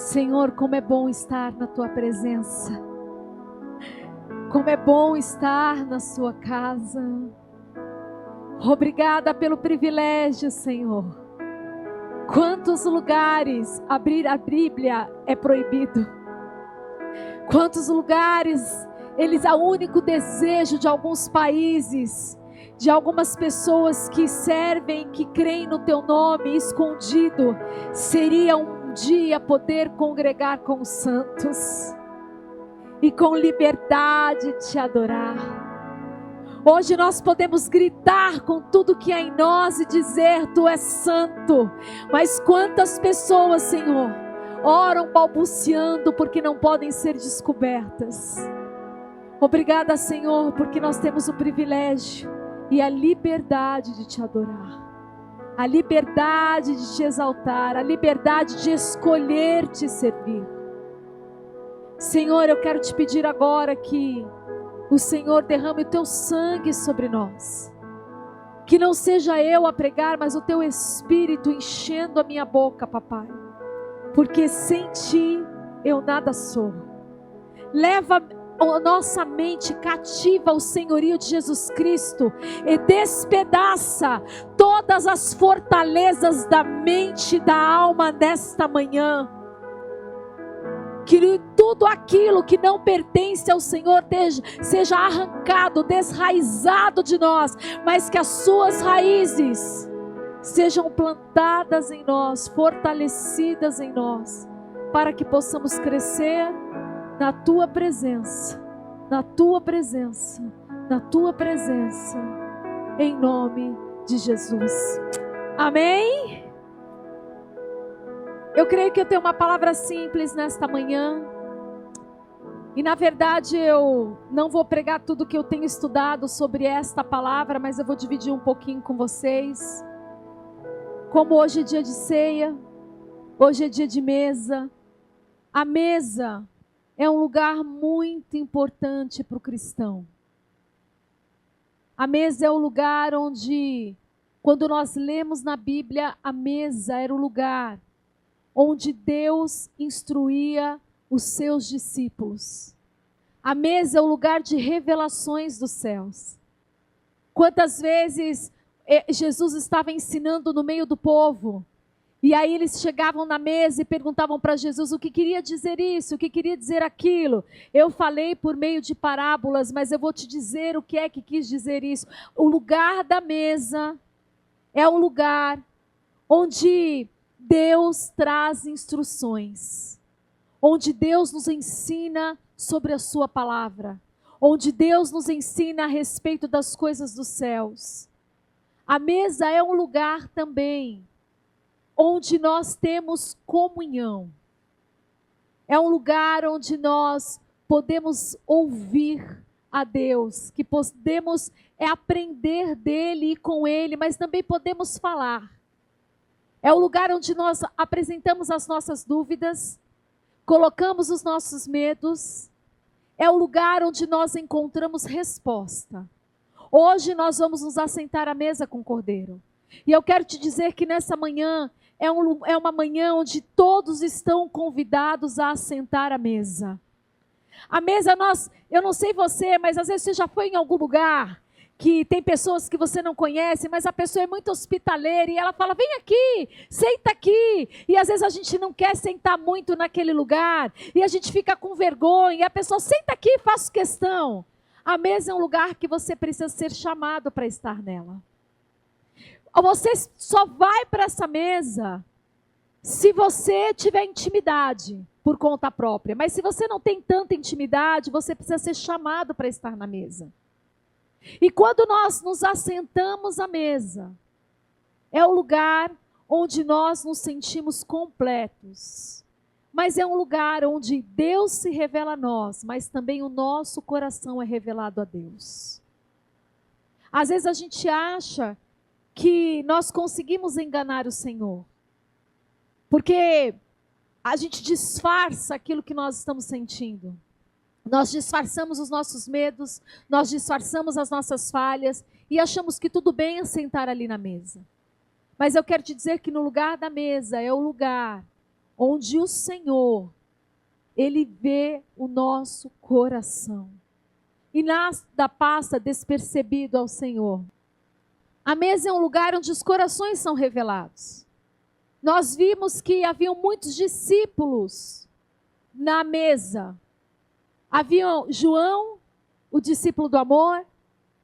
Senhor, como é bom estar na tua presença. Como é bom estar na sua casa. Obrigada pelo privilégio, Senhor. Quantos lugares abrir a Bíblia é proibido. Quantos lugares, é o único desejo de alguns países, de algumas pessoas que servem, que creem no teu nome escondido, seria um dia poder congregar com os santos e com liberdade te adorar. Hoje nós podemos gritar com tudo que há em nós e dizer: Tu és santo. Mas quantas pessoas, Senhor, oram balbuciando porque não podem ser descobertas. Obrigada, Senhor, porque nós temos o privilégio e a liberdade de te adorar, a liberdade de te exaltar, a liberdade de escolher te servir. Senhor, eu quero te pedir agora que o Senhor derrame o teu sangue sobre nós. Que não seja eu a pregar, mas o teu Espírito enchendo a minha boca, papai. Porque sem ti eu nada sou. Leva a nossa mente cativa ao senhorio de Jesus Cristo e despedaça todas as fortalezas da mente e da alma nesta manhã. Que tudo aquilo que não pertence ao Senhor seja arrancado, desraizado de nós, mas que as suas raízes sejam plantadas em nós, fortalecidas em nós, para que possamos crescer na tua presença, na tua presença, na tua presença, em nome de Jesus. Amém? Eu creio que eu tenho uma palavra simples nesta manhã. E na verdade eu não vou pregar tudo que eu tenho estudado sobre esta palavra, mas eu vou dividir um pouquinho com vocês. Como hoje é dia de ceia, hoje é dia de mesa. A mesa é um lugar muito importante para o cristão. A mesa é o lugar onde, quando nós lemos na Bíblia, a mesa era o lugar onde Deus instruía os seus discípulos. A mesa é o lugar de revelações dos céus. Quantas vezes Jesus estava ensinando no meio do povo, e aí eles chegavam na mesa e perguntavam para Jesus o que queria dizer isso, o que queria dizer aquilo. Eu falei por meio de parábolas, mas eu vou te dizer o que é que quis dizer isso. O lugar da mesa é o lugar onde Deus traz instruções, onde Deus nos ensina sobre a sua palavra, onde Deus nos ensina a respeito das coisas dos céus. A mesa é um lugar também onde nós temos comunhão. É um lugar onde nós podemos ouvir a Deus, que podemos aprender dele e com ele, mas também podemos falar. É o lugar onde nós apresentamos as nossas dúvidas, colocamos os nossos medos. É o lugar onde nós encontramos resposta. Hoje nós vamos nos assentar à mesa com o Cordeiro. E eu quero te dizer que nessa manhã é uma manhã onde todos estão convidados a assentar à mesa. A mesa, eu não sei você, mas às vezes você já foi em algum lugar que tem pessoas que você não conhece, mas a pessoa é muito hospitaleira e ela fala: vem aqui, senta aqui. E às vezes a gente não quer sentar muito naquele lugar e a gente fica com vergonha. E a pessoa: senta aqui, faço questão. A mesa é um lugar que você precisa ser chamado para estar nela. Você só vai para essa mesa se você tiver intimidade por conta própria. Mas se você não tem tanta intimidade, você precisa ser chamado para estar na mesa. E quando nós nos assentamos à mesa, é o lugar onde nós nos sentimos completos. Mas é um lugar onde Deus se revela a nós, mas também o nosso coração é revelado a Deus. Às vezes a gente acha que nós conseguimos enganar o Senhor, porque a gente disfarça aquilo que nós estamos sentindo. Nós disfarçamos os nossos medos, nós disfarçamos as nossas falhas e achamos que tudo bem sentar ali na mesa. Mas eu quero te dizer que no lugar da mesa é o lugar onde o Senhor, Ele vê o nosso coração. E nada passa despercebido ao Senhor. A mesa é um lugar onde os corações são revelados. Nós vimos que haviam muitos discípulos na mesa. Havia João, o discípulo do amor,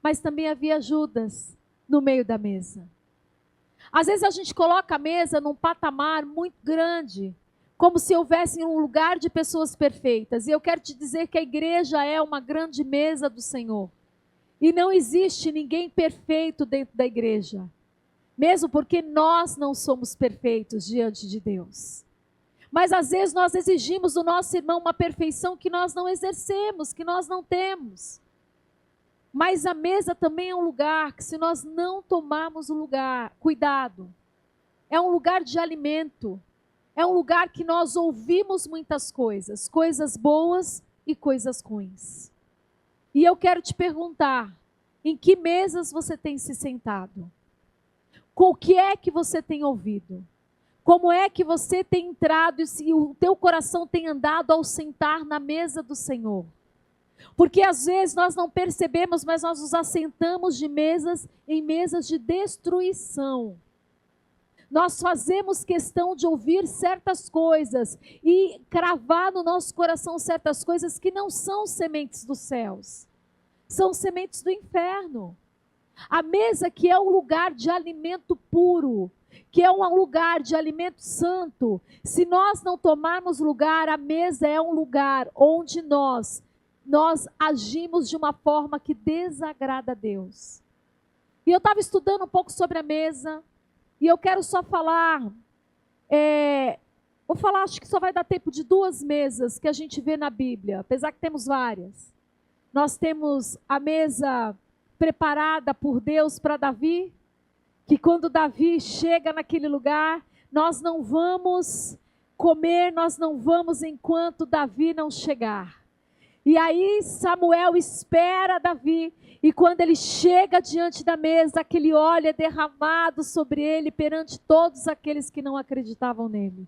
mas também havia Judas no meio da mesa. Às vezes a gente coloca a mesa num patamar muito grande, como se houvesse um lugar de pessoas perfeitas. E eu quero te dizer que a igreja é uma grande mesa do Senhor. E não existe ninguém perfeito dentro da igreja. Mesmo porque nós não somos perfeitos diante de Deus. Mas às vezes nós exigimos do nosso irmão uma perfeição que nós não exercemos, que nós não temos. Mas a mesa também é um lugar que, se nós não tomarmos cuidado, é um lugar de alimento. É um lugar que nós ouvimos muitas coisas, coisas boas e coisas ruins. E eu quero te perguntar, em que mesas você tem se sentado? Com o que é que você tem ouvido? Como é que você tem entrado e o teu coração tem andado ao sentar na mesa do Senhor? Porque às vezes nós não percebemos, mas nós nos assentamos em mesas de destruição. Nós fazemos questão de ouvir certas coisas e cravar no nosso coração certas coisas que não são sementes dos céus. São sementes do inferno. A mesa, que é um lugar de alimento puro, que é um lugar de alimento santo, se nós não tomarmos lugar, a mesa é um lugar onde nós agimos de uma forma que desagrada a Deus. E eu estava estudando um pouco sobre a mesa, e eu quero só falar, vou falar, acho que só vai dar tempo de 2 mesas que a gente vê na Bíblia, apesar que temos várias. Nós temos a mesa preparada por Deus para Davi, que quando Davi chega naquele lugar, nós não vamos comer, nós não vamos enquanto Davi não chegar. E aí Samuel espera Davi, e quando ele chega diante da mesa, aquele óleo é derramado sobre ele perante todos aqueles que não acreditavam nele.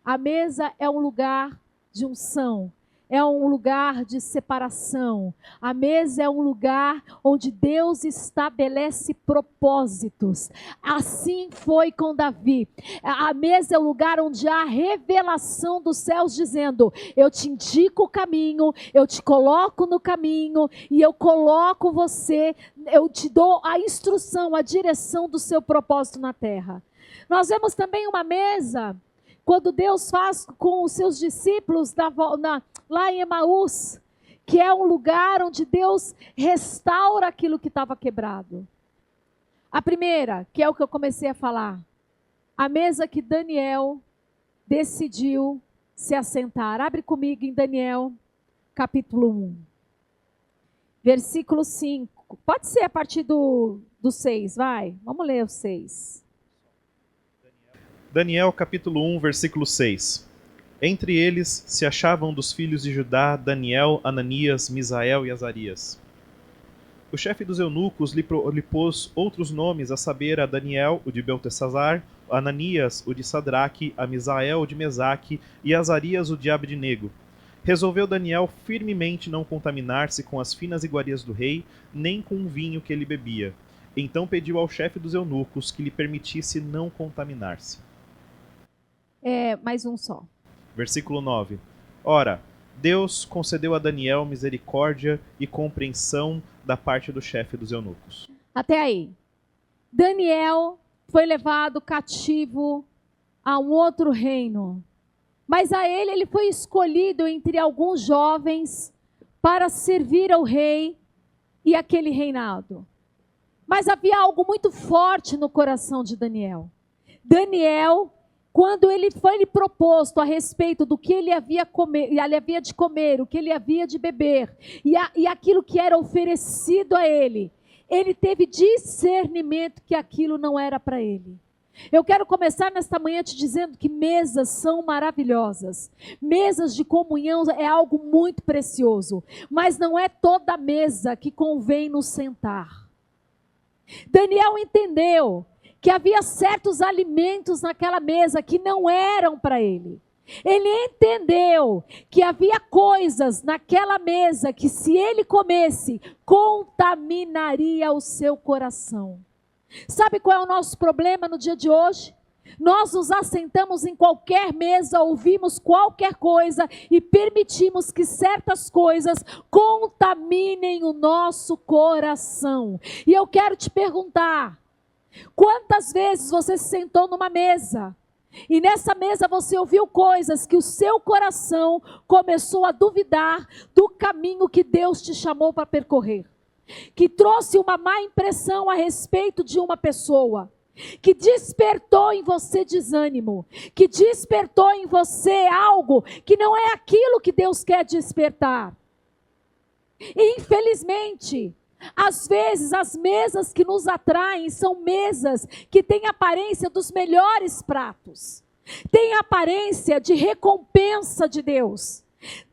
A mesa é um lugar de unção. É um lugar de separação. A mesa é um lugar onde Deus estabelece propósitos. Assim foi com Davi. A mesa é o lugar onde há revelação dos céus dizendo: eu te indico o caminho, eu te coloco no caminho e eu coloco você, eu te dou a instrução, a direção do seu propósito na terra. Nós vemos também uma mesa quando Deus faz com os seus discípulos lá em Emaús, que é um lugar onde Deus restaura aquilo que estava quebrado. A primeira, que é o que eu comecei a falar, a mesa que Daniel decidiu se assentar. Abre comigo em Daniel, capítulo 1, versículo 5. Pode ser a partir do 6, vai? Vamos ler o 6. Daniel capítulo 1, versículo 6. Entre eles se achavam dos filhos de Judá Daniel, Ananias, Misael e Azarias. O chefe dos eunucos lhe pôs outros nomes, a saber, a Daniel, o de Beltesazar, a Ananias, o de Sadraque, a Misael, o de Mesaque, e a Azarias, o de Abdenego. Resolveu Daniel firmemente não contaminar-se com as finas iguarias do rei, nem com o vinho que ele bebia. Então pediu ao chefe dos eunucos que lhe permitisse não contaminar-se. Mais um só. Versículo 9. Ora, Deus concedeu a Daniel misericórdia e compreensão da parte do chefe dos eunucos. Até aí. Daniel foi levado cativo a um outro reino. Mas a ele foi escolhido entre alguns jovens para servir ao rei e aquele reinado. Mas havia algo muito forte no coração de Daniel. Daniel, quando ele foi lhe proposto a respeito do que ele havia de comer, o que ele havia de beber, e aquilo que era oferecido a ele teve discernimento que aquilo não era para ele. Eu quero começar nesta manhã te dizendo que mesas são maravilhosas. Mesas de comunhão é algo muito precioso, mas não é toda mesa que convém nos sentar. Daniel entendeu que havia certos alimentos naquela mesa que não eram para ele. Ele entendeu que havia coisas naquela mesa que, se ele comesse, contaminaria o seu coração. Sabe qual é o nosso problema no dia de hoje? Nós nos assentamos em qualquer mesa, ouvimos qualquer coisa e permitimos que certas coisas contaminem o nosso coração. E eu quero te perguntar, quantas vezes você se sentou numa mesa e nessa mesa você ouviu coisas que o seu coração começou a duvidar do caminho que Deus te chamou para percorrer, que trouxe uma má impressão a respeito de uma pessoa, que despertou em você desânimo, que despertou em você algo que não é aquilo que Deus quer despertar. E infelizmente, às vezes as mesas que nos atraem são mesas que têm aparência dos melhores pratos, têm aparência de recompensa de Deus.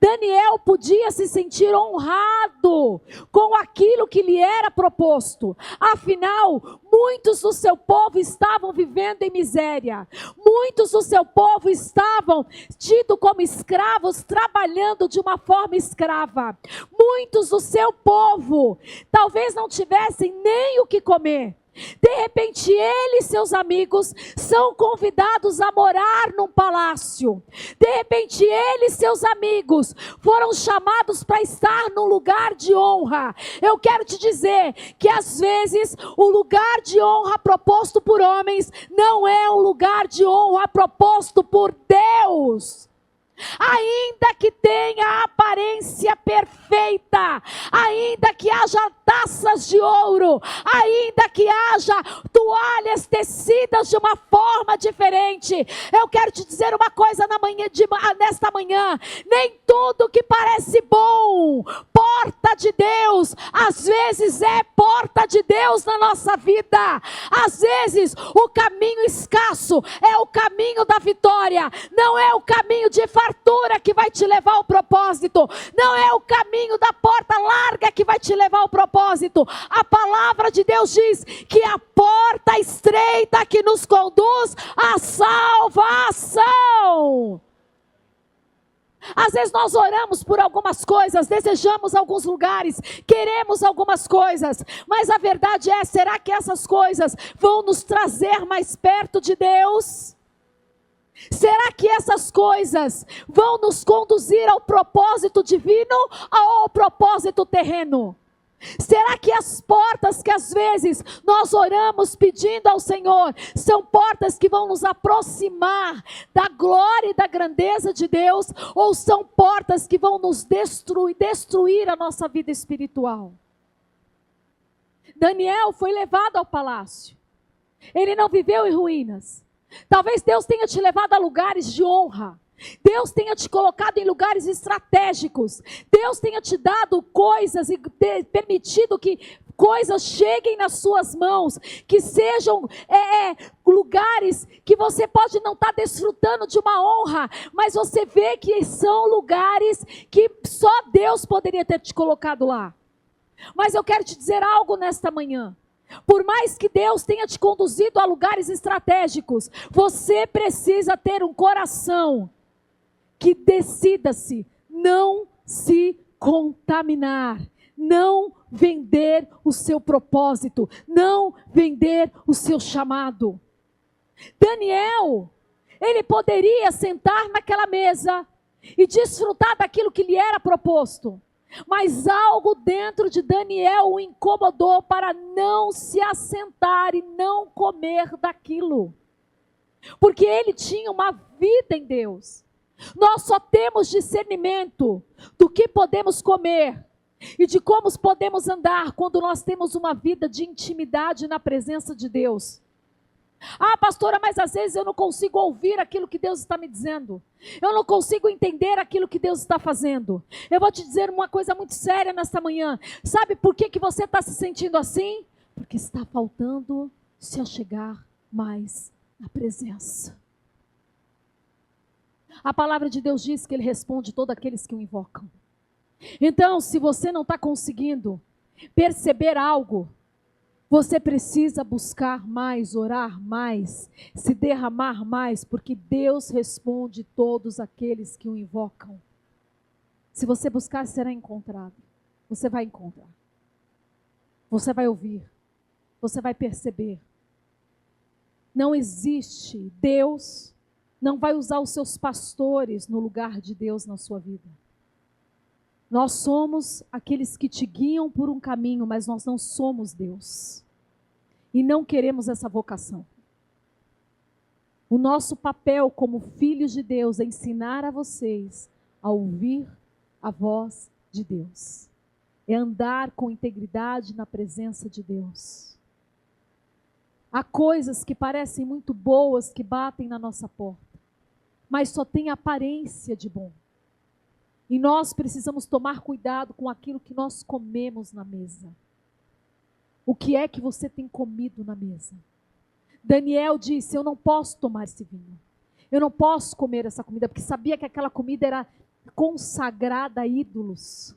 Daniel podia se sentir honrado com aquilo que lhe era proposto. Afinal, muitos do seu povo estavam vivendo em miséria. Muitos do seu povo estavam tidos como escravos, trabalhando de uma forma escrava. Muitos do seu povo talvez não tivessem nem o que comer. De repente, ele e seus amigos são convidados a morar num palácio. De repente, ele e seus amigos foram chamados para estar num lugar de honra. Eu quero te dizer que às vezes o lugar de honra proposto por homens não é um lugar de honra proposto por Deus. Ainda que tenha a aparência perfeita, ainda que haja taças de ouro, ainda que haja toalhas tecidas de uma forma diferente, eu quero te dizer uma coisa nesta manhã: nem tudo que parece bom, porta de Deus, às vezes é porta de Deus na nossa vida. Às vezes o caminho escasso é o caminho da vitória, não é o caminho de fartura que vai te levar ao propósito, não é o caminho da porta larga que vai te levar ao propósito. A palavra de Deus diz que a porta estreita que nos conduz à salvação. Às vezes nós oramos por algumas coisas, desejamos alguns lugares, queremos algumas coisas, mas a verdade é, será que essas coisas vão nos trazer mais perto de Deus? Será que essas coisas vão nos conduzir ao propósito divino ou ao propósito terreno? Será que as portas que às vezes nós oramos pedindo ao Senhor são portas que vão nos aproximar da glória e da grandeza de Deus, ou são portas que vão nos destruir a nossa vida espiritual? Daniel foi levado ao palácio. Ele não viveu em ruínas. Talvez Deus tenha te levado a lugares de honra. Deus tenha te colocado em lugares estratégicos. Deus tenha te dado coisas e permitido que coisas cheguem nas suas mãos, que sejam lugares que você pode não estar desfrutando de uma honra, mas você vê que são lugares que só Deus poderia ter te colocado lá. Mas eu quero te dizer algo nesta manhã. Por mais que Deus tenha te conduzido a lugares estratégicos, você precisa ter um coração que decida-se não se contaminar, não vender o seu propósito, não vender o seu chamado. Daniel, ele poderia sentar naquela mesa e desfrutar daquilo que lhe era proposto. Mas algo dentro de Daniel o incomodou para não se assentar e não comer daquilo. Porque ele tinha uma vida em Deus. Nós só temos discernimento do que podemos comer e de como podemos andar quando nós temos uma vida de intimidade na presença de Deus. Ah, pastora, mas às vezes eu não consigo ouvir aquilo que Deus está me dizendo. Eu não consigo entender aquilo que Deus está fazendo. Eu vou te dizer uma coisa muito séria nesta manhã. Sabe por que você está se sentindo assim? Porque está faltando se achegar mais à presença. A palavra de Deus diz que Ele responde todos aqueles que o invocam. Então, se você não está conseguindo perceber algo, Você precisa buscar mais, orar mais, se derramar mais, porque Deus responde todos aqueles que o invocam. Se você buscar, será encontrado. Você vai encontrar. Você vai ouvir. Você vai perceber. Não existe, Deus não vai usar os seus pastores no lugar de Deus na sua vida. Nós somos aqueles que te guiam por um caminho, mas nós não somos Deus. E não queremos essa vocação. O nosso papel como filhos de Deus é ensinar a vocês a ouvir a voz de Deus. É andar com integridade na presença de Deus. Há coisas que parecem muito boas que batem na nossa porta, mas só tem aparência de bom. E nós precisamos tomar cuidado com aquilo que nós comemos na mesa. O que é que você tem comido na mesa? Daniel disse, eu não posso tomar esse vinho. Eu não posso comer essa comida, porque sabia que aquela comida era consagrada a ídolos.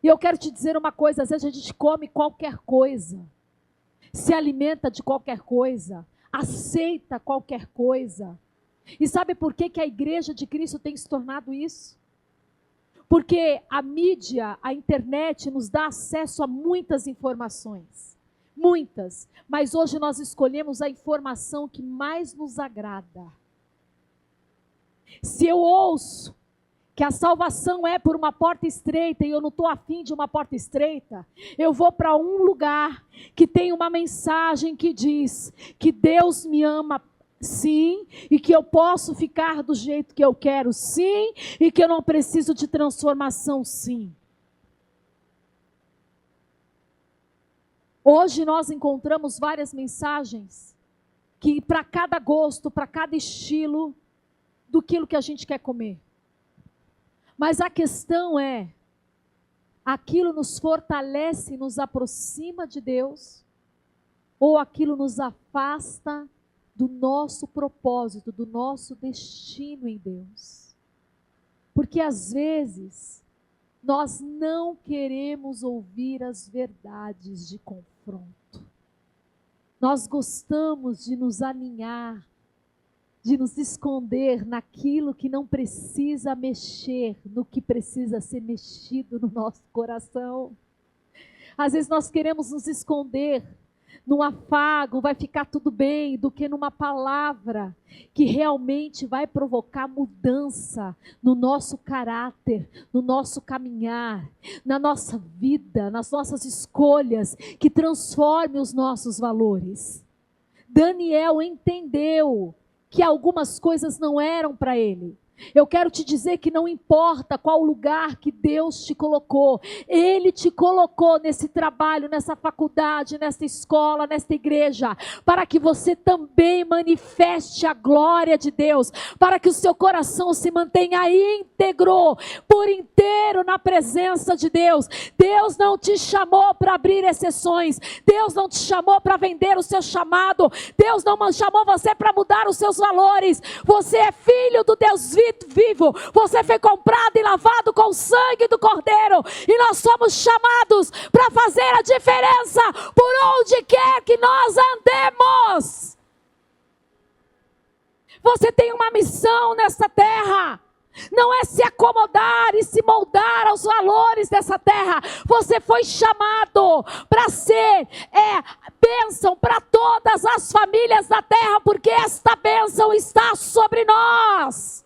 E eu quero te dizer uma coisa, às vezes a gente come qualquer coisa, se alimenta de qualquer coisa, aceita qualquer coisa. E sabe por que a igreja de Cristo tem se tornado isso? Porque a mídia, a internet nos dá acesso a muitas informações. Muitas. Mas hoje nós escolhemos a informação que mais nos agrada. Se eu ouço que a salvação é por uma porta estreita e eu não estou afim de uma porta estreita, eu vou para um lugar que tem uma mensagem que diz que Deus me ama, sim, e que eu posso ficar do jeito que eu quero, sim, e que eu não preciso de transformação, sim. Hoje nós encontramos várias mensagens que para cada gosto, para cada estilo, do que a gente quer comer. Mas a questão é, aquilo nos fortalece, nos aproxima de Deus, ou aquilo nos afasta do nosso propósito, do nosso destino em Deus? Porque às vezes, nós não queremos ouvir as verdades de confronto. Nós gostamos de nos alinhar, de nos esconder naquilo que não precisa mexer, no que precisa ser mexido no nosso coração. Às vezes nós queremos nos esconder num afago, vai ficar tudo bem, do que numa palavra que realmente vai provocar mudança no nosso caráter, no nosso caminhar, na nossa vida, nas nossas escolhas, que transforme os nossos valores. Daniel entendeu que algumas coisas não eram para ele. Eu quero te dizer que não importa qual lugar que Deus te colocou, Ele te colocou nesse trabalho, nessa faculdade, nessa escola, nessa igreja, para que você também manifeste a glória de Deus, para que o seu coração se mantenha íntegro, por inteiro na presença de Deus. Deus não te chamou para abrir exceções, Deus não te chamou para vender o seu chamado, Deus não chamou você para mudar os seus valores. Você é filho do Deus vivo, você foi comprado e lavado com o sangue do Cordeiro, e nós somos chamados para fazer a diferença por onde quer que nós andemos. Você tem uma missão nessa terra, não é se acomodar e se moldar aos valores dessa terra. Você foi chamado para ser bênção para todas as famílias da terra, porque esta bênção está sobre nós.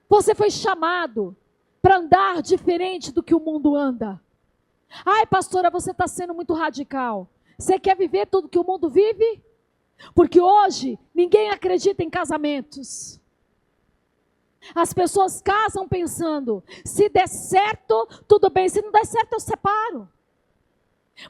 Você foi chamado para andar diferente do que o mundo anda. Ai, pastora, você está sendo muito radical. Você quer viver tudo que o mundo vive? Porque hoje ninguém acredita em casamentos. As pessoas casam pensando, se der certo, tudo bem. Se não der certo, eu separo.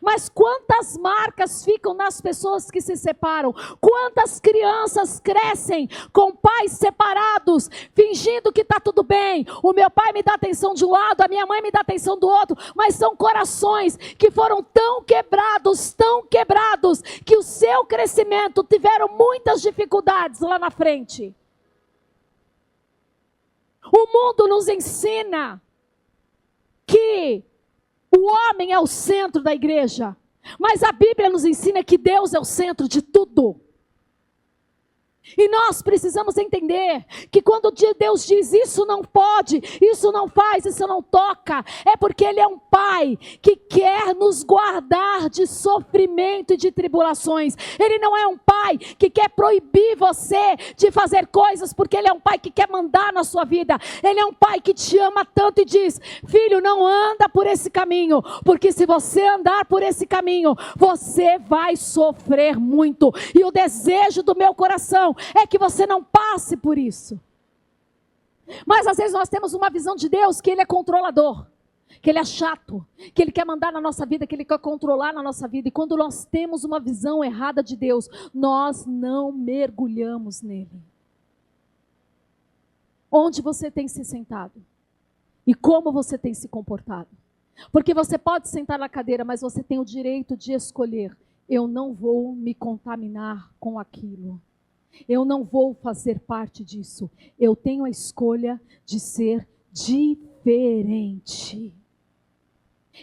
Mas quantas marcas ficam nas pessoas que se separam? Quantas crianças crescem com pais separados, fingindo que está tudo bem? O meu pai me dá atenção de um lado, a minha mãe me dá atenção do outro. Mas são corações que foram tão quebrados, que o seu crescimento tiveram muitas dificuldades lá na frente. O mundo nos ensina que O homem é o centro da igreja. Mas a Bíblia nos ensina que Deus é o centro de tudo. E nós precisamos entender que quando Deus diz isso não pode, isso não faz, isso não toca, é porque Ele é um Pai que quer nos guardar de sofrimento e de tribulações. Ele não é um Pai que quer proibir você de fazer coisas, porque Ele é um Pai que quer mandar na sua vida. Ele é um Pai que te ama tanto e diz: filho, não anda por esse caminho, porque se você andar por esse caminho, você vai sofrer muito. E o desejo do meu coração é que você não passe por isso. Mas às vezes nós temos uma visão de Deus que Ele é controlador, que Ele é chato, que Ele quer mandar na nossa vida, que Ele quer controlar na nossa vida. E quando nós temos uma visão errada de Deus, nós não mergulhamos nele. Onde você tem se sentado? E como você tem se comportado? Porque você pode sentar na cadeira, mas você tem o direito de escolher: eu não vou me contaminar com aquilo. Eu não vou fazer parte disso. Eu tenho a escolha de ser diferente.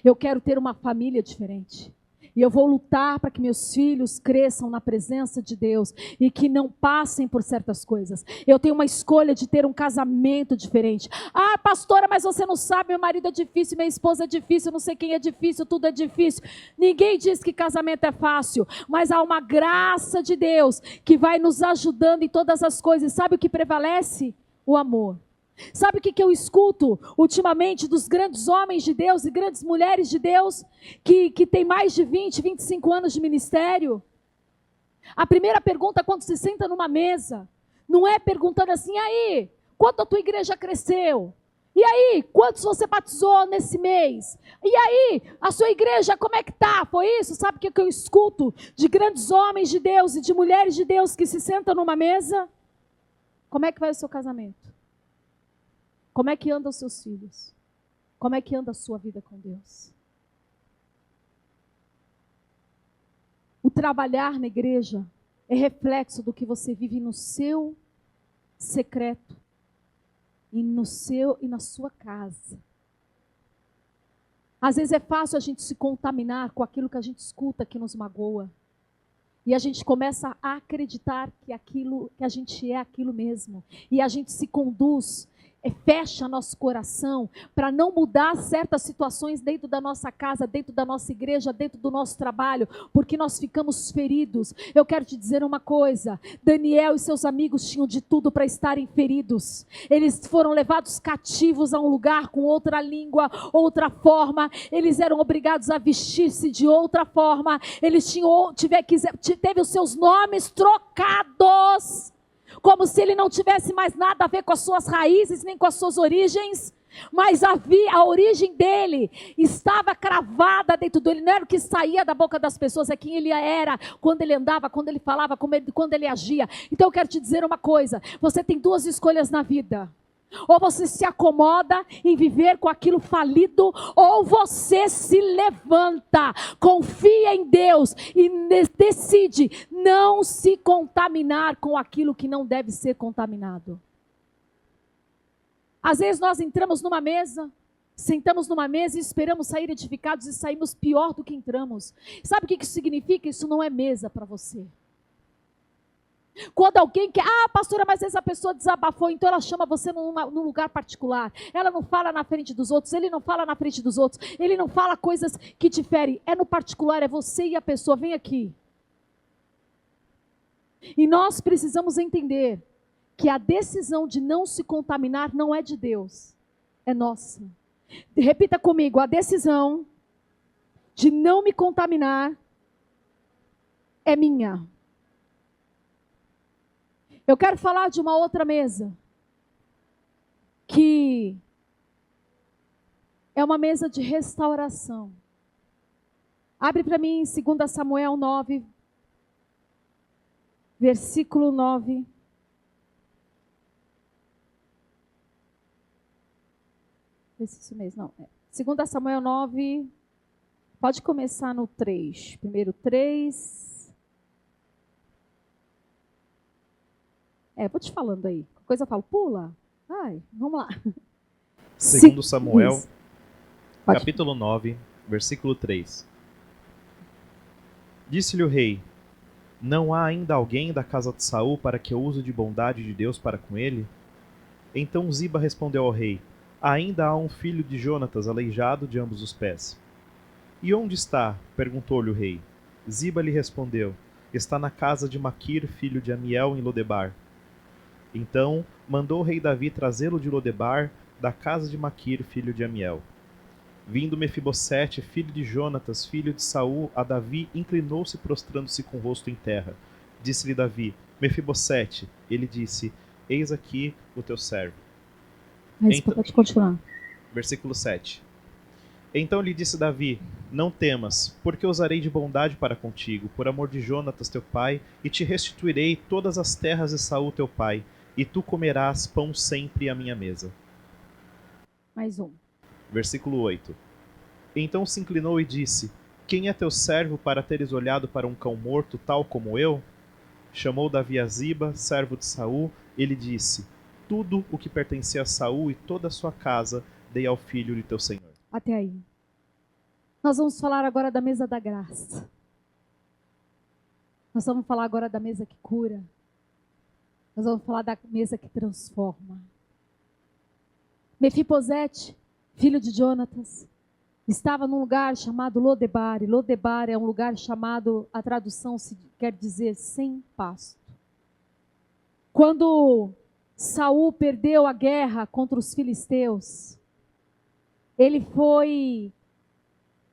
Eu quero ter uma família diferente. E eu vou lutar para que meus filhos cresçam na presença de Deus e que não passem por certas coisas. Eu tenho uma escolha de ter um casamento diferente. Ah, pastora, mas você não sabe, meu marido é difícil, minha esposa é difícil, não sei quem é difícil, tudo é difícil. Ninguém diz que casamento é fácil, mas há uma graça de Deus que vai nos ajudando em todas as coisas. Sabe o que prevalece? O amor. Sabe o que eu escuto ultimamente dos grandes homens de Deus e grandes mulheres de Deus que têm mais de 20, 25 anos de ministério? A primeira pergunta quando se senta numa mesa, não é perguntando assim: e aí, quanto a tua igreja cresceu? E aí, quantos você batizou nesse mês? E aí, a sua igreja como é que está? Foi isso? Sabe o que eu escuto de grandes homens de Deus e de mulheres de Deus que se sentam numa mesa? Como é que vai o seu casamento? Como é que andam os seus filhos? Como é que anda a sua vida com Deus? O trabalhar na igreja é reflexo do que você vive no seu secreto e na sua casa. Às vezes é fácil a gente se contaminar com aquilo que a gente escuta que nos magoa. E a gente começa a acreditar que aquilo que a gente é aquilo mesmo. E a gente se conduz, fecha nosso coração para não mudar certas situações dentro da nossa casa, dentro da nossa igreja, dentro do nosso trabalho, porque nós ficamos feridos. Eu quero te dizer uma coisa: Daniel e seus amigos tinham de tudo para estarem feridos. Eles foram levados cativos a um lugar com outra língua, outra forma. Eles eram obrigados a vestir-se de outra forma. Eles teve os seus nomes trocados, como se ele não tivesse mais nada a ver com as suas raízes, nem com as suas origens, mas a origem dele estava cravada dentro dele. Não era o que saía da boca das pessoas, é quem ele era, quando ele andava, quando ele falava, quando ele agia. Então eu quero te dizer uma coisa: você tem duas escolhas na vida. Ou você se acomoda em viver com aquilo falido, ou você se levanta, confia em Deus e decide não se contaminar com aquilo que não deve ser contaminado. Às vezes nós entramos numa mesa, sentamos numa mesa e esperamos sair edificados e saímos pior do que entramos. Sabe o que isso significa? Isso não é mesa para você. Quando alguém quer, pastora, mas essa pessoa desabafou, então ela chama você num lugar particular. Ela não fala na frente dos outros, ele não fala na frente dos outros, ele não fala coisas que te ferem. É no particular, é você e a pessoa. Vem aqui. E nós precisamos entender que a decisão de não se contaminar não é de Deus, é nossa. Repita comigo: a decisão de não me contaminar é minha. Eu quero falar de uma outra mesa, que é uma mesa de restauração. Abre para mim em 2 Samuel 9, versículo 9. Isso mesmo, não. 2 Samuel 9, pode começar no 3. Primeiro 3. Vou te falando aí. Qualquer coisa eu falo, pula. Vamos lá. 2 Samuel, Isso. capítulo 9, Versículo 3. Disse-lhe o rei: Não há ainda alguém da casa de Saul para que eu use de bondade de Deus para com ele? Então Ziba respondeu ao rei: Ainda há um filho de Jonatas aleijado de ambos os pés. E onde está? Perguntou-lhe o rei. Ziba lhe respondeu: Está na casa de Maquir, filho de Amiel, em Lodebar. Então mandou o rei Davi trazê-lo de Lodebar, da casa de Maquir, filho de Amiel. Vindo Mefibosete, filho de Jonatas, filho de Saul, a Davi, inclinou-se prostrando-se com o rosto em terra. Disse-lhe Davi: Mefibosete. Ele disse: Eis aqui o teu servo. Mas Então- pode continuar. Versículo 7. Então lhe disse Davi: Não temas, porque usarei de bondade para contigo, por amor de Jonatas teu pai, e te restituirei todas as terras de Saul teu pai, e tu comerás pão sempre à minha mesa. Mais um. Versículo 8. Então se inclinou e disse: Quem é teu servo para teres olhado para um cão morto tal como eu? Chamou Davi a Ziba, servo de Saul, e lhe disse: Tudo o que pertencia a Saul e toda a sua casa dei ao filho de teu senhor. Até aí. Nós vamos falar agora da mesa da graça. Nós vamos falar agora da mesa que cura. Nós vamos falar da mesa que transforma. Mefibosete, filho de Jonatas, estava num lugar chamado Lodebar. E Lodebar é um lugar chamado, a tradução quer dizer sem pasto. Quando Saul perdeu a guerra contra os filisteus, ele foi,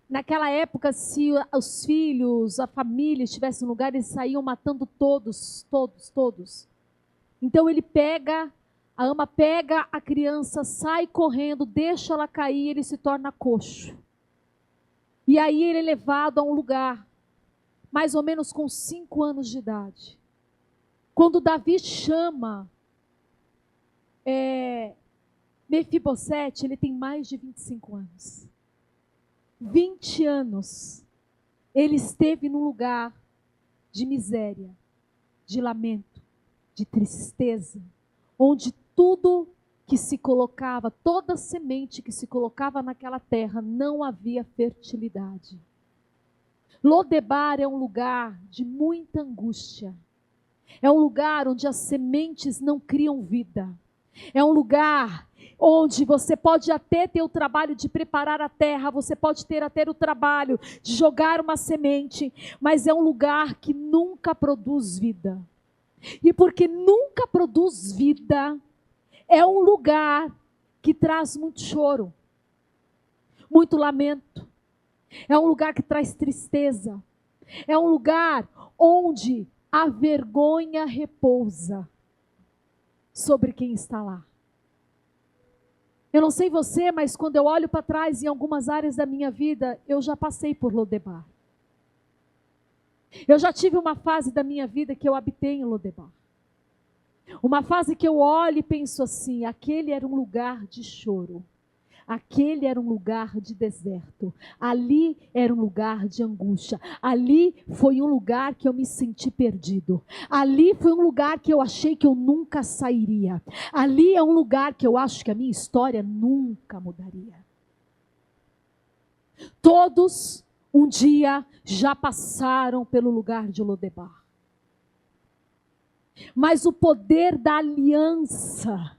naquela época, se os filhos, a família estivessem no lugar, eles saíam matando todos. Então ele a ama pega a criança, sai correndo, deixa ela cair, ele se torna coxo. E aí ele é levado a um lugar, mais ou menos com 5 anos de idade. Quando Davi chama Mefibosete, ele tem mais de 25 anos. 20 anos ele esteve num lugar de miséria, de lamento, de tristeza, onde tudo que se colocava, toda semente que se colocava naquela terra, não havia fertilidade. Lodebar é um lugar de muita angústia. É um lugar onde as sementes não criam vida. É um lugar onde você pode até ter o trabalho de preparar a terra, você pode ter até o trabalho de jogar uma semente, mas é um lugar que nunca produz vida. E porque nunca produz vida, é um lugar que traz muito choro, muito lamento. É um lugar que traz tristeza. É um lugar onde a vergonha repousa sobre quem está lá. Eu não sei você, mas quando eu olho para trás em algumas áreas da minha vida, eu já passei por Lodebar. Eu já tive uma fase da minha vida que eu habitei em Lodebar. Uma fase que eu olho e penso assim: aquele era um lugar de choro. Aquele era um lugar de deserto. Ali era um lugar de angústia. Ali foi um lugar que eu me senti perdido. Ali foi um lugar que eu achei que eu nunca sairia. Ali é um lugar que eu acho que a minha história nunca mudaria. Todos um dia já passaram pelo lugar de Lodebar. Mas o poder da aliança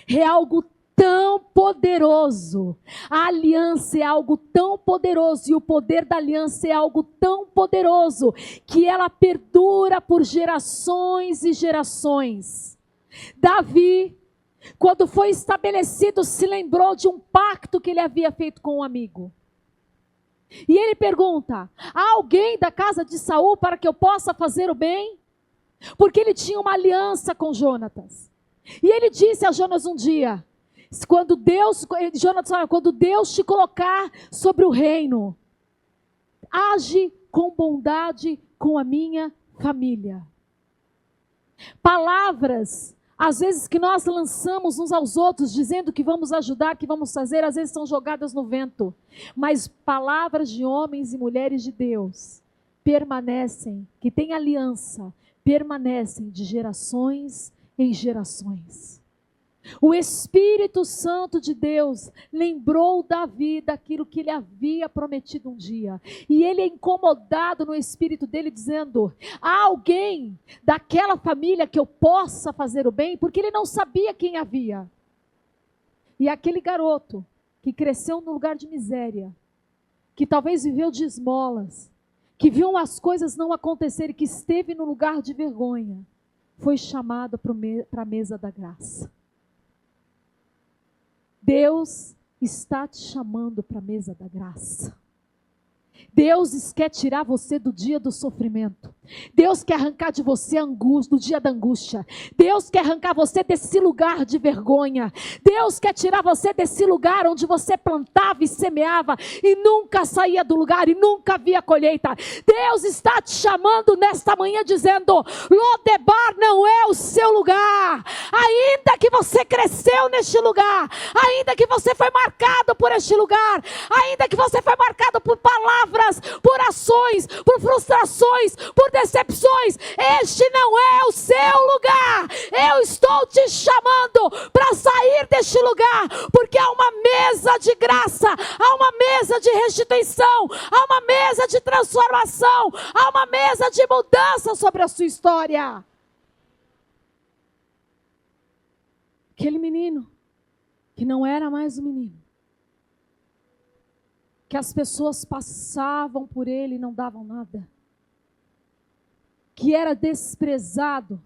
é algo tão poderoso. A aliança é algo tão poderoso, e o poder da aliança é algo tão poderoso, que ela perdura por gerações e gerações. Davi, quando foi estabelecido, se lembrou de um pacto que ele havia feito com um amigo. E ele pergunta: há alguém da casa de Saul para que eu possa fazer o bem? Porque ele tinha uma aliança com Jonatas. E ele disse a Jonas um dia: quando Deus te colocar sobre o reino, age com bondade com a minha família. Palavras, às vezes, que nós lançamos uns aos outros, dizendo que vamos ajudar, que vamos fazer, às vezes são jogadas no vento. Mas palavras de homens e mulheres de Deus permanecem, que têm aliança, permanecem de gerações em gerações. O Espírito Santo de Deus lembrou Davi daquilo que ele havia prometido um dia. E ele é incomodado no espírito dele, dizendo: há alguém daquela família que eu possa fazer o bem? Porque ele não sabia quem havia. E aquele garoto que cresceu num lugar de miséria, que talvez viveu de esmolas, que viu as coisas não acontecerem, que esteve no lugar de vergonha, foi chamado para a mesa da graça. Deus está te chamando para a mesa da graça. Deus quer tirar você do dia do sofrimento. Deus quer arrancar de você a angústia, do dia da angústia. Deus quer arrancar você desse lugar de vergonha. Deus quer tirar você desse lugar onde você plantava e semeava e nunca saía do lugar e nunca via colheita. Deus está te chamando nesta manhã dizendo: Lodebar não é o seu lugar. Ainda que você cresceu neste lugar, ainda que você foi marcado por este lugar, ainda que você foi marcado por palavras, por ações, por frustrações, por decepções, este não é o seu lugar. Eu estou te chamando para sair deste lugar, porque há uma mesa de graça, há uma mesa de restituição, há uma mesa de transformação, há uma mesa de mudança sobre a sua história. Aquele menino que não era mais um menino, que as pessoas passavam por ele e não davam nada, que era desprezado,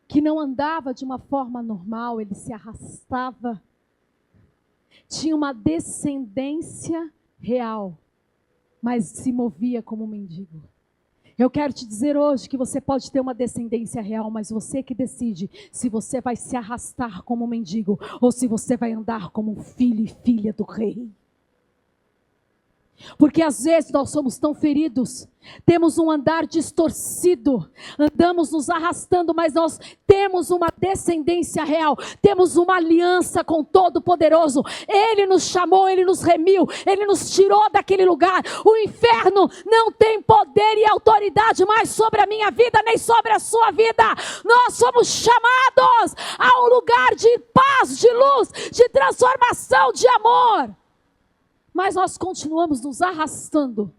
que não andava de uma forma normal, ele se arrastava, tinha uma descendência real, mas se movia como um mendigo. Eu quero te dizer hoje que você pode ter uma descendência real, mas você que decide se você vai se arrastar como um mendigo ou se você vai andar como um filho e filha do rei. Porque às vezes nós somos tão feridos, temos um andar distorcido, andamos nos arrastando, mas nós temos uma descendência real, temos uma aliança com o Todo-Poderoso. Ele nos chamou, Ele nos remiu, Ele nos tirou daquele lugar. O inferno não tem poder e autoridade mais sobre a minha vida, nem sobre a sua vida. Nós somos chamados a um lugar de paz, de luz, de transformação, de amor. Mas nós continuamos nos arrastando.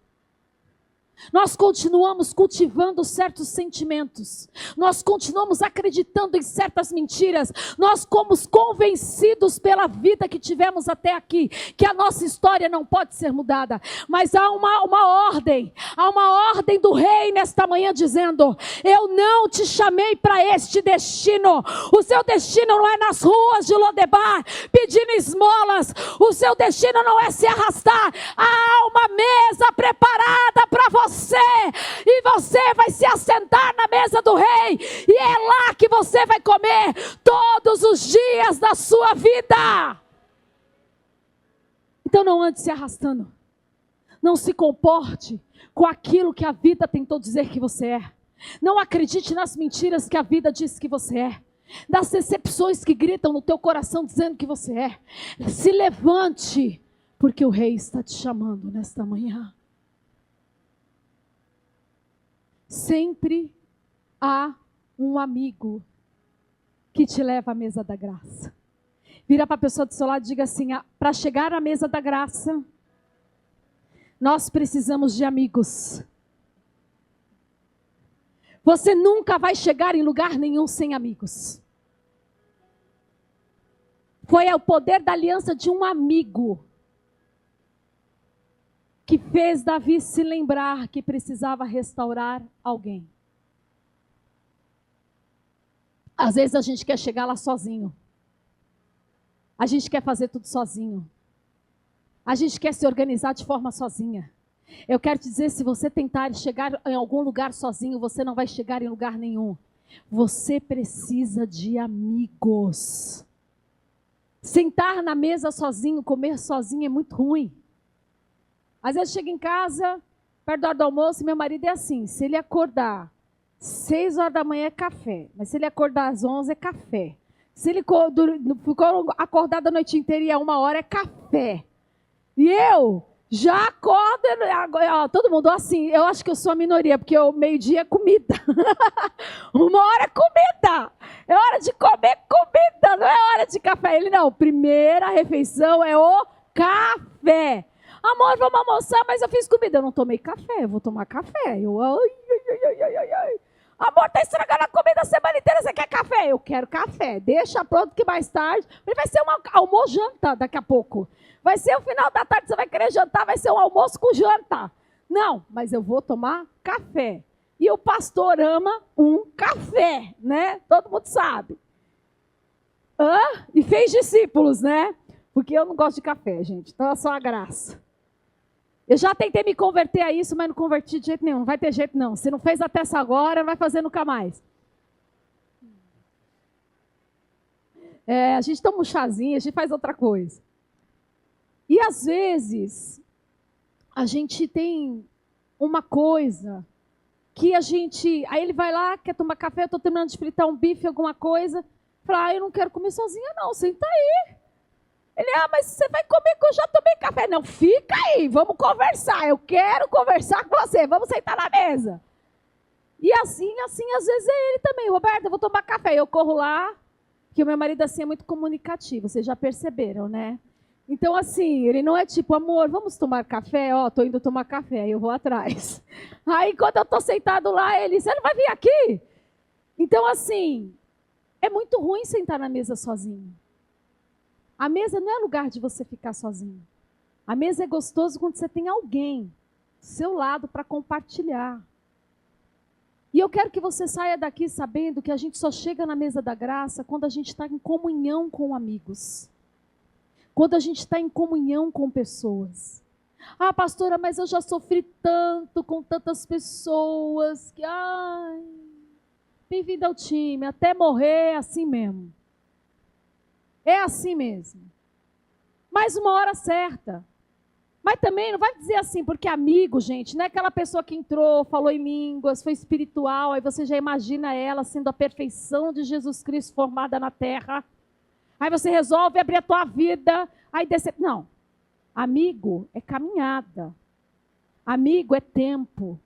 Nós continuamos cultivando certos sentimentos. Nós continuamos acreditando em certas mentiras. Nós somos convencidos pela vida que tivemos até aqui, que a nossa história não pode ser mudada. Mas há uma ordem do rei nesta manhã dizendo: eu não te chamei para este destino. O seu destino não é nas ruas de Lodebar pedindo esmolas. O seu destino não é se arrastar. Há uma mesa preparada para você. E você vai se assentar na mesa do rei, e é lá que você vai comer todos os dias da sua vida. Então não ande se arrastando, não se comporte com aquilo que a vida tentou dizer que você é, não acredite nas mentiras que a vida diz que você é, das decepções que gritam no teu coração dizendo que você é. Se levante, porque o rei está te chamando nesta manhã. Sempre há um amigo que te leva à mesa da graça. Vira para a pessoa do seu lado e diga assim: para chegar à mesa da graça, nós precisamos de amigos. Você nunca vai chegar em lugar nenhum sem amigos. Foi o poder da aliança de um amigo que fez Davi se lembrar que precisava restaurar alguém. Às vezes a gente quer chegar lá sozinho. A gente quer fazer tudo sozinho. A gente quer se organizar de forma sozinha. Eu quero te dizer, se você tentar chegar em algum lugar sozinho, você não vai chegar em lugar nenhum. Você precisa de amigos. Sentar na mesa sozinho, comer sozinho é muito ruim. Às vezes chega em casa, perto da hora do almoço, e meu marido é assim: se ele acordar 6 horas da manhã é café, mas se ele acordar às 11 é café. Se ele ficou acordado a noite inteira e é 1 hora é café. E eu Já acorda, ó, todo mundo assim, eu acho que eu sou a minoria, porque o meio-dia é comida. Uma hora é comida. É hora de comer comida, não é hora de café. Ele não, primeira refeição é o café. Amor, vamos almoçar, mas eu fiz comida. Eu não tomei café, eu vou tomar café. Ai. Amor, tá estragando a comida a semana inteira, você quer café? Eu quero café. Deixa pronto que mais tarde, vai ser uma almoço-janta daqui a pouco. Vai ser o final da tarde, você vai querer jantar, vai ser um almoço com janta. Não, mas eu vou tomar café. E o pastor ama um café, né? Todo mundo sabe. E fez discípulos, né? Porque eu não gosto de café, gente. Então é só a graça. Eu já tentei me converter a isso, mas não converti de jeito nenhum. Não vai ter jeito, não. Se não fez até essa agora, não vai fazer nunca mais. A gente toma um chazinho, a gente faz outra coisa. E às vezes, a gente tem uma coisa que a gente... Aí ele vai lá, quer tomar café, eu estou terminando de fritar um bife, alguma coisa. Fala, eu não quero comer sozinha não, senta aí. Ele, mas você vai comer que eu já tomei café. Não, fica aí, vamos conversar. Eu quero conversar com você, vamos sentar na mesa. E assim, às vezes é ele também. Roberto, eu vou tomar café. Eu corro lá, porque o meu marido assim é muito comunicativo, vocês já perceberam, né? Então, assim, ele não é tipo, amor, vamos tomar café? Tô indo tomar café, aí eu vou atrás. Aí, quando eu tô sentado lá, ele, você não vai vir aqui? Então, assim, é muito ruim sentar na mesa sozinho. A mesa não é lugar de você ficar sozinho. A mesa é gostoso quando você tem alguém do seu lado para compartilhar. E eu quero que você saia daqui sabendo que a gente só chega na mesa da graça quando a gente está em comunhão com amigos. Quando a gente está em comunhão com pessoas. Pastora, mas eu já sofri tanto com tantas pessoas que, bem-vindo ao time, até morrer é assim mesmo. É assim mesmo. Mas uma hora certa. Mas também não vai dizer assim, porque amigo, gente, não é aquela pessoa que entrou, falou em línguas, foi espiritual, aí você já imagina ela sendo a perfeição de Jesus Cristo formada na terra. Aí você resolve abrir a tua vida, aí desce... Não. Amigo é caminhada. Amigo é tempo.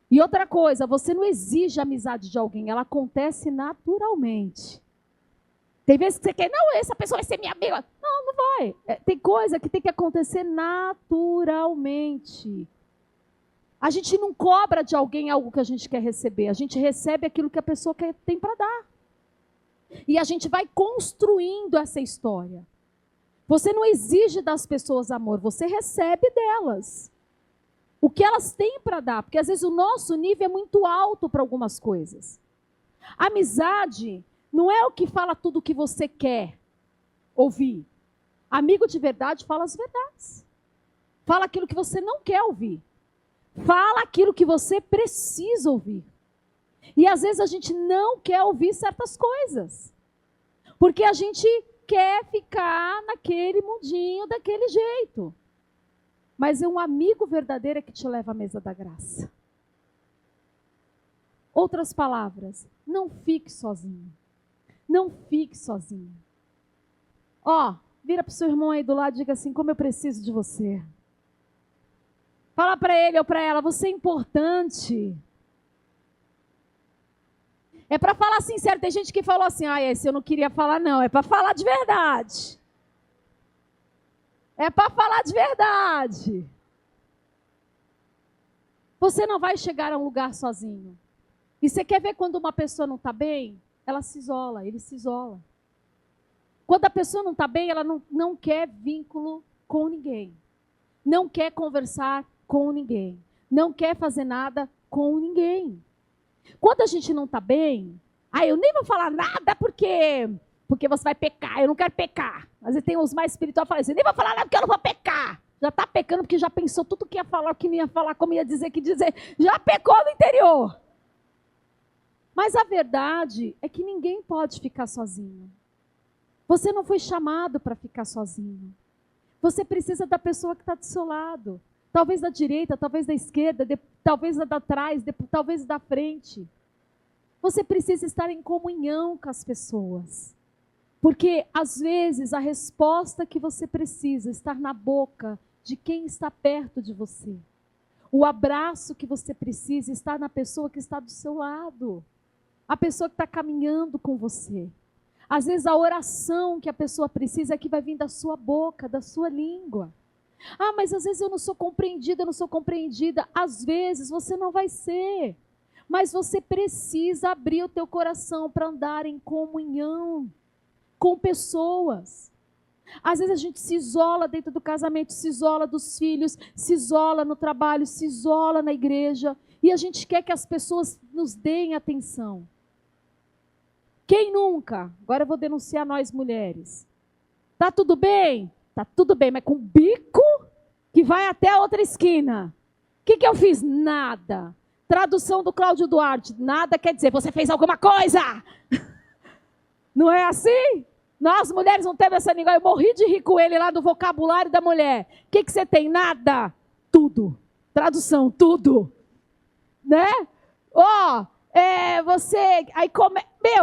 E outra coisa, você não exige a amizade de alguém, ela acontece naturalmente. Tem vezes que você quer, não, essa pessoa vai ser minha amiga. Não, não vai. Tem coisa que tem que acontecer naturalmente. A gente não cobra de alguém algo que a gente quer receber. A gente recebe aquilo que a pessoa tem para dar. E a gente vai construindo essa história. Você não exige das pessoas amor, você recebe delas. O que elas têm para dar, porque às vezes o nosso nível é muito alto para algumas coisas. Amizade não é o que fala tudo o que você quer ouvir. Amigo de verdade fala as verdades. Fala aquilo que você não quer ouvir. Fala aquilo que você precisa ouvir. E às vezes a gente não quer ouvir certas coisas. Porque a gente quer ficar naquele mundinho daquele jeito. Mas um amigo verdadeiro é que te leva à mesa da graça. Outras palavras, não fique sozinho. Não fique sozinho. Vira para o seu irmão aí do lado e diga assim, como eu preciso de você. Fala para ele ou para ela, você é importante. É para falar sincero. Tem gente que falou assim, esse eu não queria falar não. É para falar de verdade. É para falar de verdade. Você não vai chegar a um lugar sozinho. E você quer ver quando uma pessoa não está bem? Ela se isola, ele se isola. Quando a pessoa não está bem, ela não quer vínculo com ninguém. Não quer conversar com ninguém. Não quer fazer nada com ninguém. Quando a gente não está bem, eu nem vou falar nada porque você vai pecar. Eu não quero pecar. Às vezes tem os mais espirituais que falam assim, nem vou falar nada porque eu não vou pecar. Já está pecando porque já pensou tudo que ia falar, o que não ia falar, como ia dizer, que dizer. Já pecou no interior. Mas a verdade é que ninguém pode ficar sozinho. Você não foi chamado para ficar sozinho. Você precisa da pessoa que está do seu lado. Talvez da direita, talvez da esquerda, talvez da trás, talvez da frente. Você precisa estar em comunhão com as pessoas. Porque, às vezes, a resposta que você precisa estar na boca de quem está perto de você. O abraço que você precisa está na pessoa que está do seu lado. A pessoa que está caminhando com você. Às vezes a oração que a pessoa precisa é que vai vir da sua boca, da sua língua. Ah, mas às vezes eu não sou compreendida, eu não sou compreendida. Às vezes você não vai ser. Mas você precisa abrir o teu coração para andar em comunhão com pessoas. Às vezes a gente se isola dentro do casamento, se isola dos filhos, se isola no trabalho, se isola na igreja. E a gente quer que as pessoas nos deem atenção. Quem nunca? Agora eu vou denunciar nós mulheres. Tá tudo bem? Tá tudo bem, mas com bico que vai até a outra esquina. O que eu fiz? Nada. Tradução do Cláudio Duarte. Nada quer dizer, você fez alguma coisa. Não é assim? Nós mulheres não temos essa língua. Eu morri de rir com ele lá do vocabulário da mulher. O que você tem? Nada. Tudo. Tradução, tudo. Né? Você... Aí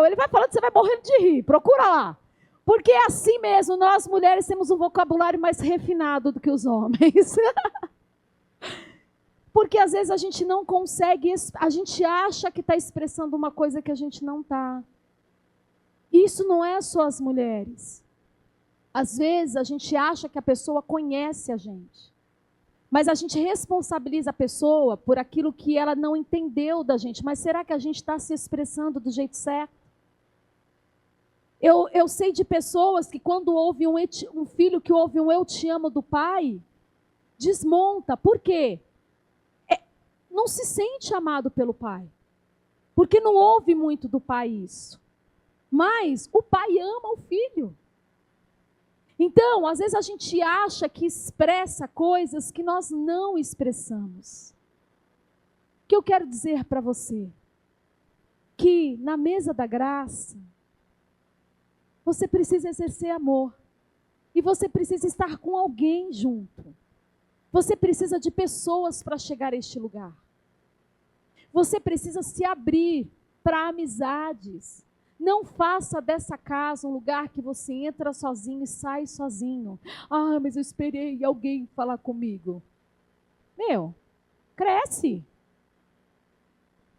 ele vai falando, você vai morrendo de rir. Procura lá. Porque é assim mesmo, nós mulheres temos um vocabulário mais refinado do que os homens. Porque às vezes a gente não consegue, a gente acha que está expressando uma coisa que a gente não está. Isso não é só as mulheres. Às vezes a gente acha que a pessoa conhece a gente. Mas a gente responsabiliza a pessoa por aquilo que ela não entendeu da gente. Mas será que a gente está se expressando do jeito certo? Eu sei de pessoas que quando ouve um filho que ouve um eu te amo do pai, desmonta. Por quê? Não se sente amado pelo pai. Porque não ouve muito do pai isso. Mas o pai ama o filho. Então, às vezes a gente acha que expressa coisas que nós não expressamos. O que eu quero dizer para você? Que na mesa da graça, você precisa exercer amor. E você precisa estar com alguém junto. Você precisa de pessoas para chegar a este lugar. Você precisa se abrir para amizades. Não faça dessa casa um lugar que você entra sozinho e sai sozinho. Ah, mas eu esperei alguém falar comigo. Cresce.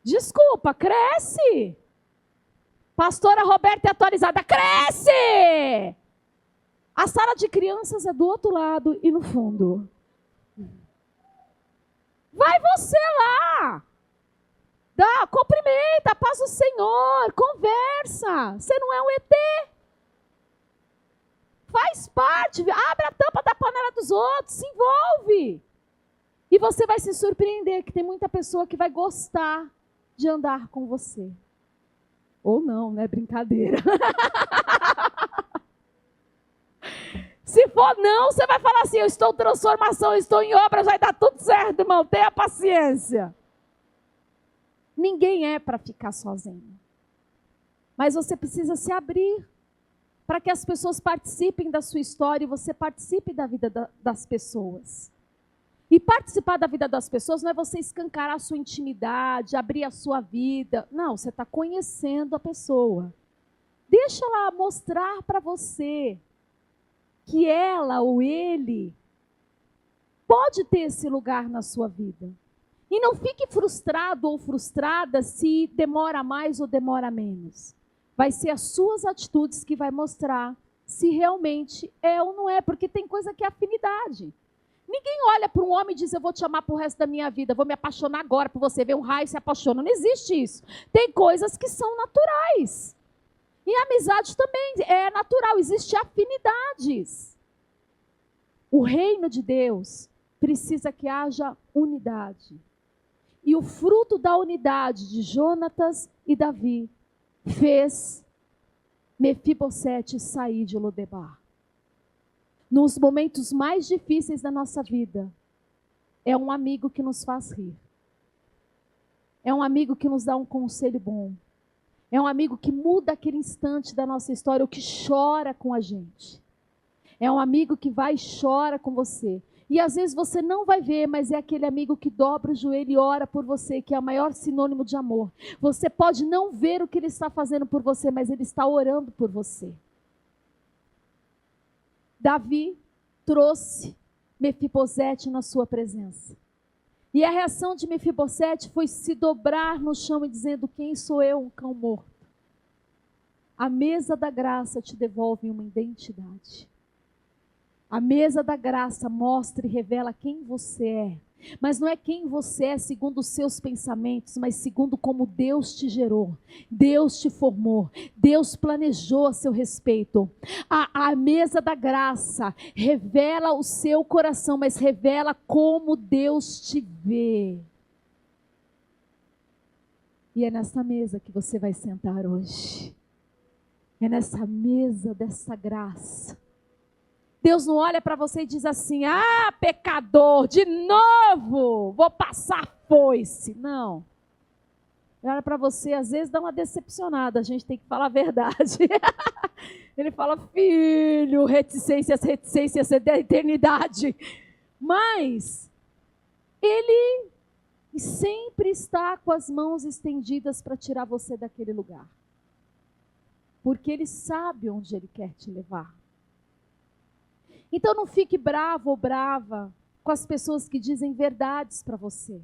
Desculpa, cresce. Pastora Roberta é atualizada, cresce! A sala de crianças é do outro lado e no fundo. Vai você lá! Cumprimenta, paz do Senhor, conversa. Você não é um ET. Faz parte, abre a tampa da panela dos outros, se envolve. E você vai se surpreender que tem muita pessoa que vai gostar de andar com você. Ou não, né? Brincadeira. Se for não, você vai falar assim, eu estou em transformação, eu estou em obras, vai dar tudo certo, irmão, tenha paciência. Ninguém é para ficar sozinho. Mas você precisa se abrir para que as pessoas participem da sua história e você participe da vida das pessoas. E participar da vida das pessoas não é você escancarar a sua intimidade, abrir a sua vida. Não, você está conhecendo a pessoa. Deixa ela mostrar para você que ela ou ele pode ter esse lugar na sua vida. E não fique frustrado ou frustrada se demora mais ou demora menos. Vai ser as suas atitudes que vai mostrar se realmente é ou não é, porque tem coisa que é afinidade. Ninguém olha para um homem e diz, eu vou te amar para o resto da minha vida, vou me apaixonar agora por você, vê um raio e se apaixona. Não existe isso. Tem coisas que são naturais. E a amizade também é natural, existem afinidades. O reino de Deus precisa que haja unidade. E o fruto da unidade de Jonatas e Davi fez Mefibosete sair de Lodebar. Nos momentos mais difíceis da nossa vida, é um amigo que nos faz rir. É um amigo que nos dá um conselho bom. É um amigo que muda aquele instante da nossa história, ou que chora com a gente. É um amigo que vai e chora com você. E às vezes você não vai ver, mas é aquele amigo que dobra o joelho e ora por você, que é o maior sinônimo de amor. Você pode não ver o que ele está fazendo por você, mas ele está orando por você. Davi trouxe Mefibosete na sua presença. E a reação de Mefibosete foi se dobrar no chão e dizendo: quem sou eu, um cão morto? A mesa da graça te devolve uma identidade. A mesa da graça mostra e revela quem você é. Mas não é quem você é segundo os seus pensamentos, mas segundo como Deus te gerou, Deus te formou, Deus planejou a seu respeito. A mesa da graça revela o seu coração, mas revela como Deus te vê. E é nessa mesa que você vai sentar hoje. É nessa mesa dessa graça. Deus não olha para você e diz assim: ah, pecador, de novo, vou passar foice. Não. Ele olha para você, às vezes dá uma decepcionada, a gente tem que falar a verdade. Ele fala: filho, reticências da eternidade. Mas Ele sempre está com as mãos estendidas para tirar você daquele lugar. Porque Ele sabe onde Ele quer te levar. Então não fique bravo ou brava com as pessoas que dizem verdades para você.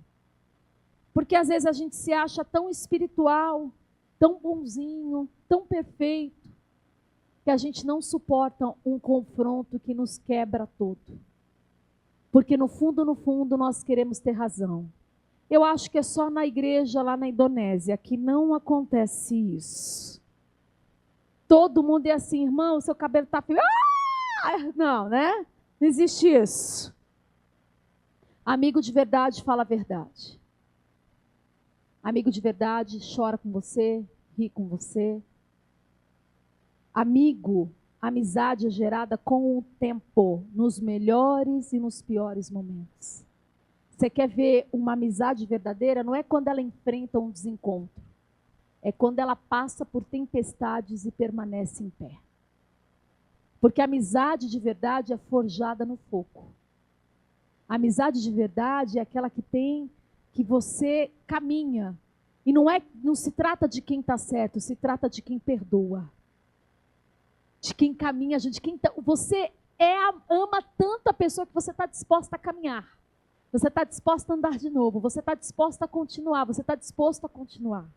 Porque às vezes a gente se acha tão espiritual, tão bonzinho, tão perfeito, que a gente não suporta um confronto que nos quebra todo. Porque no fundo, nós queremos ter razão. Eu acho que é só na igreja lá na Indonésia que não acontece isso. Todo mundo é assim: irmão, seu cabelo está feio. Não, né? Não existe isso. Amigo de verdade fala a verdade. Amigo de verdade chora com você, ri com você. Amizade é gerada com o tempo, nos melhores e nos piores momentos. Você quer ver uma amizade verdadeira? Não é quando ela enfrenta um desencontro. É quando ela passa por tempestades e permanece em pé. Porque a amizade de verdade é forjada no fogo. A amizade de verdade é aquela que você caminha. E não se trata de quem está certo, se trata de quem perdoa. De quem caminha, de quem você ama tanto a pessoa que você está disposta a caminhar. Você está disposta a andar de novo, você está disposta a continuar, você está disposto a continuar.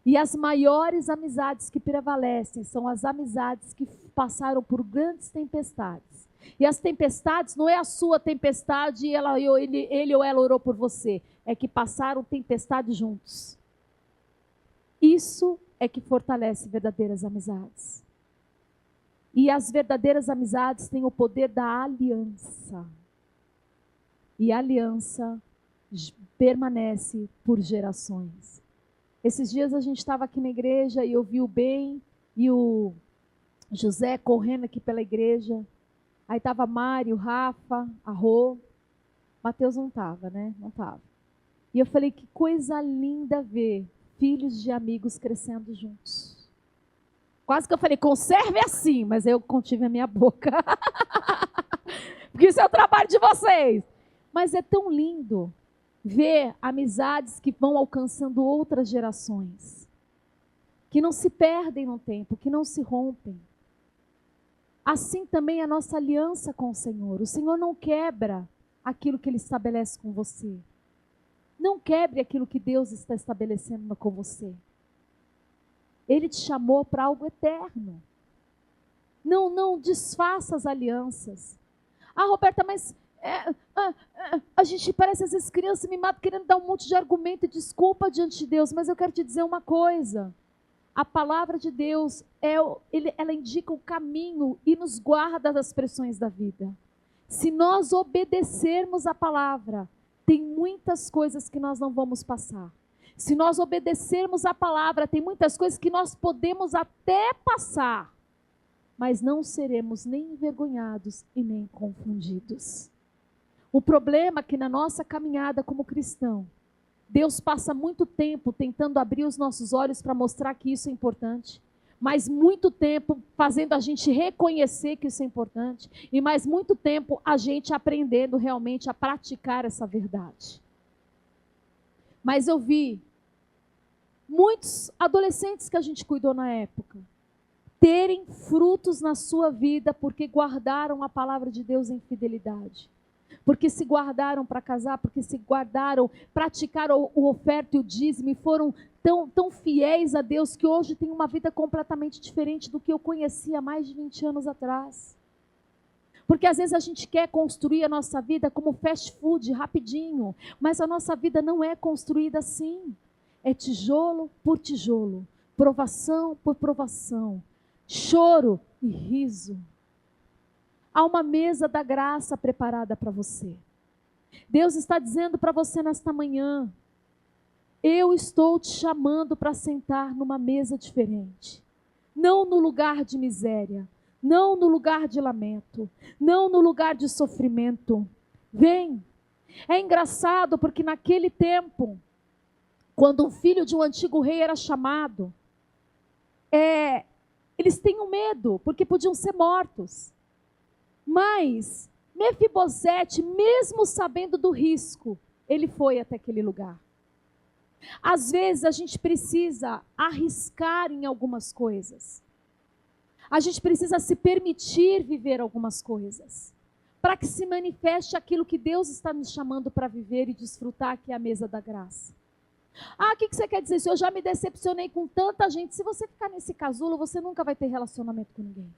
E as maiores amizades que prevalecem são as amizades que passaram por grandes tempestades. E as tempestades não é a sua tempestade e ele ou ela orou por você. É que passaram tempestades juntos. Isso é que fortalece verdadeiras amizades. E as verdadeiras amizades têm o poder da aliança. E a aliança permanece por gerações. Esses dias a gente estava aqui na igreja e eu vi o Ben e o José correndo aqui pela igreja. Aí estava a Mari, o Rafa, a Rô. Mateus não estava, né? Não estava. E eu falei: que coisa linda ver filhos de amigos crescendo juntos. Quase que eu falei: conserve assim, mas eu contive a minha boca. Porque isso é o trabalho de vocês. Mas é tão lindo ver amizades que vão alcançando outras gerações, que não se perdem no tempo, que não se rompem. Assim também a nossa aliança com o Senhor. O Senhor não quebra aquilo que Ele estabelece com você. Não quebre aquilo que Deus está estabelecendo com você. Ele te chamou para algo eterno. Não desfaça as alianças. Ah, Roberta, mas a gente parece às vezes criança mimada querendo dar um monte de argumento e desculpa diante de Deus, mas eu quero te dizer uma coisa. A palavra de Deus, ela indica o caminho e nos guarda das pressões da vida. Se nós obedecermos a palavra, tem muitas coisas que nós não vamos passar. Se nós obedecermos a palavra, tem muitas coisas que nós podemos até passar, mas não seremos nem envergonhados e nem confundidos. O problema é que na nossa caminhada como cristão, Deus passa muito tempo tentando abrir os nossos olhos para mostrar que isso é importante, mas muito tempo fazendo a gente reconhecer que isso é importante, e mais muito tempo a gente aprendendo realmente a praticar essa verdade. Mas eu vi muitos adolescentes que a gente cuidou na época terem frutos na sua vida porque guardaram a palavra de Deus em fidelidade. porque se guardaram para casar, porque se guardaram, praticaram o oferta e o dízimo e foram tão fiéis a Deus que hoje tem uma vida completamente diferente do que eu conhecia há mais de 20 anos atrás. Porque às vezes a gente quer construir a nossa vida como fast food, rapidinho, mas a nossa vida não é construída assim. É tijolo por tijolo, provação por provação, choro e riso. Há uma mesa da graça preparada para você. Deus está dizendo para você nesta manhã, eu estou te chamando para sentar numa mesa diferente. Não no lugar de miséria, não no lugar de lamento, não no lugar de sofrimento. Vem. É engraçado porque naquele tempo, quando um filho de um antigo rei era chamado, eles tinham medo, porque podiam ser mortos. Mas Mefibosete, mesmo sabendo do risco, ele foi até aquele lugar. Às vezes a gente precisa arriscar em algumas coisas. A gente precisa se permitir viver algumas coisas, para que se manifeste aquilo que Deus está nos chamando para viver e desfrutar, que é a mesa da graça. O que você quer dizer? Se eu já me decepcionei com tanta gente, se você ficar nesse casulo, você nunca vai ter relacionamento com ninguém.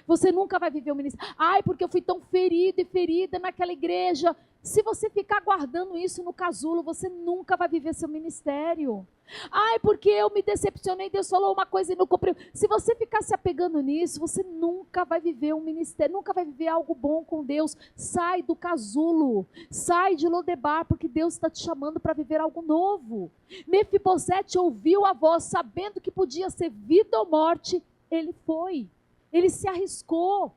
Você nunca vai viver o ministério. Porque eu fui tão ferido e ferida naquela igreja. Se você ficar guardando isso no casulo, você nunca vai viver seu ministério. Porque eu me decepcionei, Deus falou uma coisa e não cumpriu. Se você ficar se apegando nisso, você nunca vai viver um ministério, nunca vai viver algo bom com Deus. Sai do casulo, sai de Lodebar, porque Deus está te chamando para viver algo novo. Mefibosete ouviu a voz, sabendo que podia ser vida ou morte, ele foi. Ele se arriscou,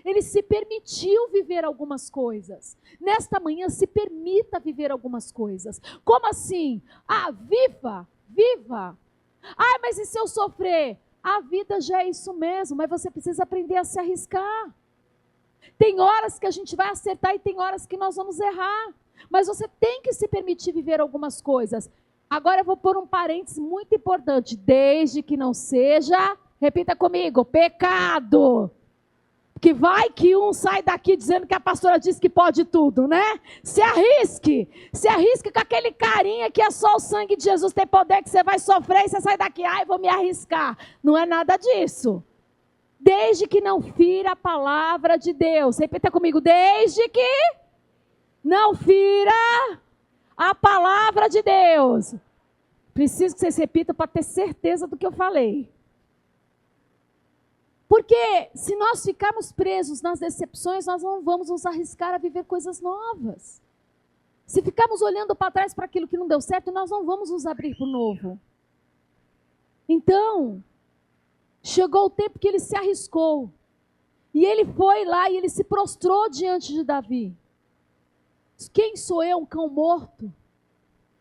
ele se permitiu viver algumas coisas. Nesta manhã, se permita viver algumas coisas. Como assim? Viva! Mas e se eu sofrer? A vida já é isso mesmo, mas você precisa aprender a se arriscar. Tem horas que a gente vai acertar e tem horas que nós vamos errar. Mas você tem que se permitir viver algumas coisas. Agora eu vou pôr um parênteses muito importante. Desde que não seja... Repita comigo, pecado. Que vai que um sai daqui dizendo que a pastora disse que pode tudo, né? Se arrisque com aquele carinha que é só o sangue de Jesus tem poder, que você vai sofrer e você sai daqui, vou me arriscar. Não é nada disso. Desde que não fira a palavra de Deus. Repita comigo, desde que não fira a palavra de Deus. Preciso que vocês repitam para ter certeza do que eu falei. Porque se nós ficarmos presos nas decepções, nós não vamos nos arriscar a viver coisas novas. Se ficarmos olhando para trás para aquilo que não deu certo, nós não vamos nos abrir para o novo. Então, chegou o tempo que ele se arriscou. E ele foi lá e ele se prostrou diante de Davi. Quem sou eu, um cão morto?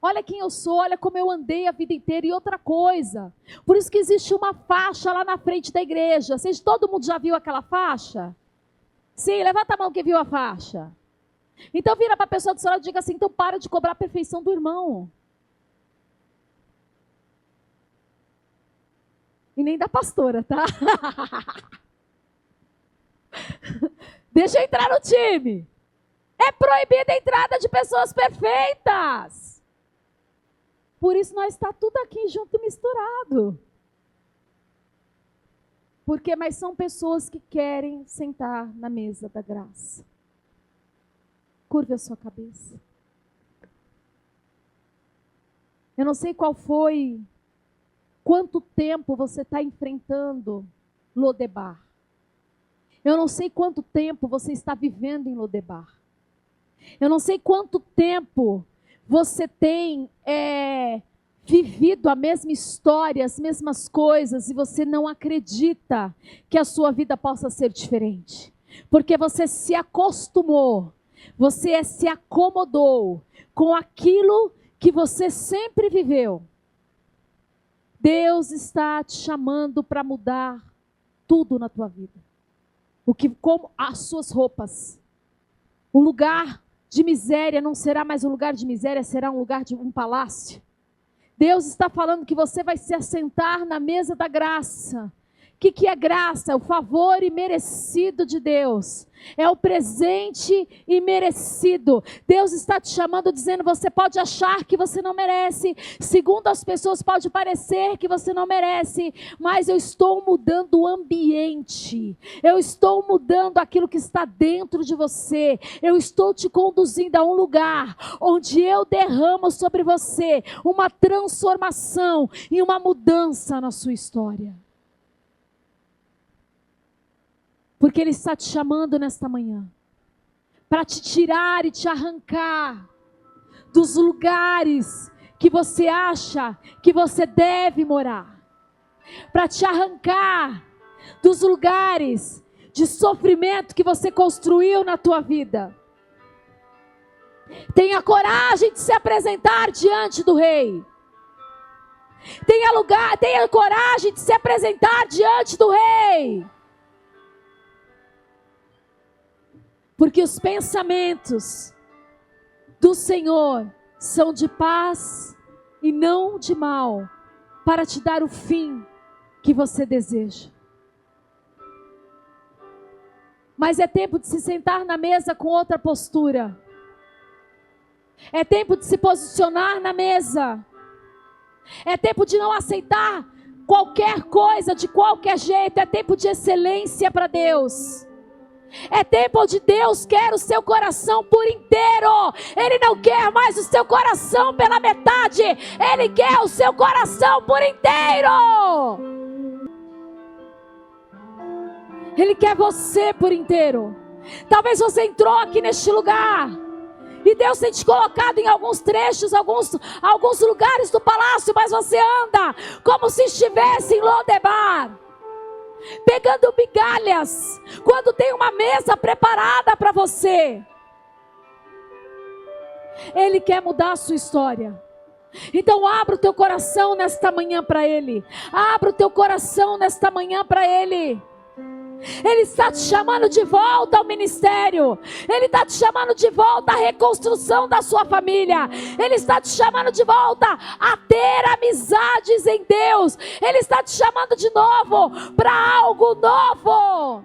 Olha quem eu sou, olha como eu andei a vida inteira. E outra coisa, por isso que existe uma faixa lá na frente da igreja. Todo mundo já viu aquela faixa? Sim, levanta a mão quem viu a faixa. Então vira para a pessoa do seu lado e diga assim, então para de cobrar a perfeição do irmão. E nem da pastora, tá? Deixa eu entrar no time. É proibida a entrada de pessoas perfeitas. Por isso nós está tudo aqui junto e misturado. Mas são pessoas que querem sentar na mesa da graça. Curve a sua cabeça. Eu não sei quanto tempo você está enfrentando Lodebar. Eu não sei quanto tempo você está vivendo em Lodebar. Eu não sei quanto tempo você tem vivido a mesma história, as mesmas coisas, e você não acredita que a sua vida possa ser diferente. Porque você se acostumou, você se acomodou com aquilo que você sempre viveu. Deus está te chamando para mudar tudo na tua vida. Como as suas roupas. O lugar de miséria não será mais um lugar de miséria, será um lugar de um palácio. Deus está falando que você vai se assentar na mesa da graça, que é graça? O favor imerecido de Deus. É o presente imerecido. Deus está te chamando, dizendo: você pode achar que você não merece, segundo as pessoas pode parecer que você não merece, mas eu estou mudando o ambiente, eu estou mudando aquilo que está dentro de você, eu estou te conduzindo a um lugar onde eu derramo sobre você uma transformação e uma mudança na sua história. Porque Ele está te chamando nesta manhã para te tirar e te arrancar dos lugares que você acha que você deve morar. Para te arrancar dos lugares de sofrimento que você construiu na tua vida. Tenha coragem de se apresentar diante do Rei. Tenha coragem de se apresentar diante do Rei. Porque os pensamentos do Senhor são de paz e não de mal, para te dar o fim que você deseja. Mas é tempo de se sentar na mesa com outra postura. É tempo de se posicionar na mesa. É tempo de não aceitar qualquer coisa de qualquer jeito. É tempo de excelência para Deus. É tempo onde Deus quer o seu coração por inteiro. Ele não quer mais o seu coração pela metade. Ele quer o seu coração por inteiro. Ele quer você por inteiro. Talvez você entrou aqui neste lugar e Deus tem te colocado em alguns trechos, alguns lugares do palácio, mas você anda como se estivesse em Lodebar, pegando migalhas, quando tem uma mesa preparada para você. Ele quer mudar a sua história. Então abra o teu coração nesta manhã para Ele. Abra o teu coração nesta manhã para Ele. Ele está te chamando de volta ao ministério. Ele está te chamando de volta à reconstrução da sua família. Ele está te chamando de volta a ter amizades em Deus. Ele está te chamando de novo para algo novo.